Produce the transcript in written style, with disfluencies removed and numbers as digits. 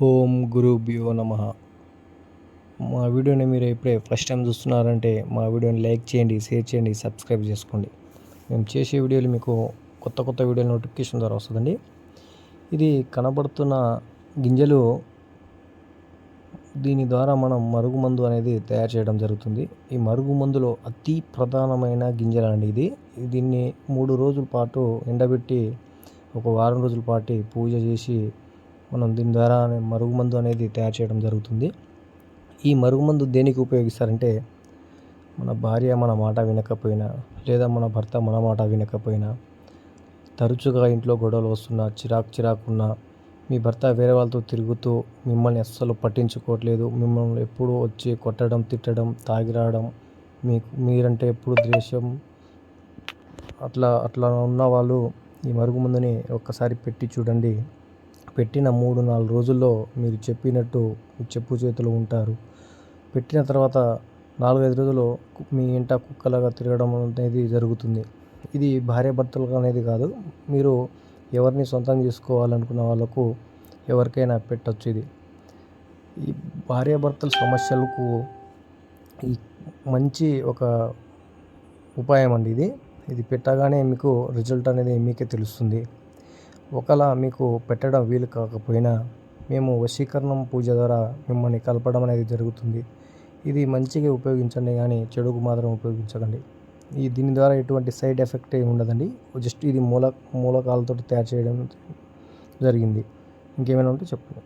ఓం గురుభ్యో నమ. మా వీడియోని మీరు ఇప్పుడే ఫస్ట్ టైం చూస్తున్నారంటే మా వీడియోని లైక్ చేయండి, షేర్ చేయండి, సబ్స్క్రైబ్ చేసుకోండి. మేము చేసే వీడియోలు మీకు కొత్త కొత్త వీడియో నోటిఫికేషన్ ద్వారా వస్తుందండి. ఇది కనబడుతున్న గింజలు, దీని ద్వారా మనం మరుగుమందు అనేది తయారు చేయడం జరుగుతుంది. ఈ మరుగుమందులో అతి ప్రధానమైన గింజలండి ఇది. దీన్ని 3 రోజుల పాటు ఎండబెట్టి ఒక వారం రోజుల పాటు పూజ చేసి మనం దీని ద్వారా మరుగుమందు అనేది తయారు చేయడం జరుగుతుంది. ఈ మరుగుమందు దేనికి ఉపయోగిస్తారంటే, మన భార్య మన మాట వినకపోయినా, లేదా మన భర్త మన మాట వినకపోయినా, తరచుగా ఇంట్లో గొడవలు వస్తున్నా, చిరాకున్నా, మీ భర్త వేరే వాళ్ళతో తిరుగుతూ మిమ్మల్ని అస్సలు పట్టించుకోవట్లేదు, మిమ్మల్ని ఎప్పుడూ వచ్చి కొట్టడం, తిట్టడం, తాగి రావడం, మీరంటే ఎప్పుడు ద్వేషం, అట్లా ఉన్న వాళ్ళు ఈ మరుగుమందుని ఒక్కసారి పెట్టి చూడండి. పెట్టిన 3-4 రోజుల్లో మీరు చెప్పినట్టు మీ చెప్పు చేతులు ఉంటారు. పెట్టిన తర్వాత 4-5 రోజులు మీ ఇంట కుక్కలాగా తిరగడం అనేది జరుగుతుంది. ఇది భార్యాభర్తలకు అనేది కాదు, మీరు ఎవరిని సొంతం చేసుకోవాలనుకున్న వాళ్ళకు ఎవరికైనా పెట్టొచ్చు. ఇది ఈ భార్యాభర్తల సమస్యలకు ఈ మంచి ఒక ఉపాయం అండి ఇది. ఇది పెట్టగానే మీకు రిజల్ట్ అనేది మీకే తెలుస్తుంది. ఒకవేళ మీకు పెట్టడం వీలు కాకపోయినా మేము వశీకరణం పూజ ద్వారా మిమ్మల్ని కలపడం అనేది జరుగుతుంది. ఇది మంచిగా ఉపయోగించండి, కానీ చెడుకు మాత్రం ఉపయోగించకండి. దీని ద్వారా ఎటువంటి సైడ్ ఎఫెక్ట్ ఏమి ఉండదండి. జస్ట్ ఇది మూలకాలతో తయారు చేయడం జరిగింది. ఇంకేమైనా ఉంటే చెప్పండి.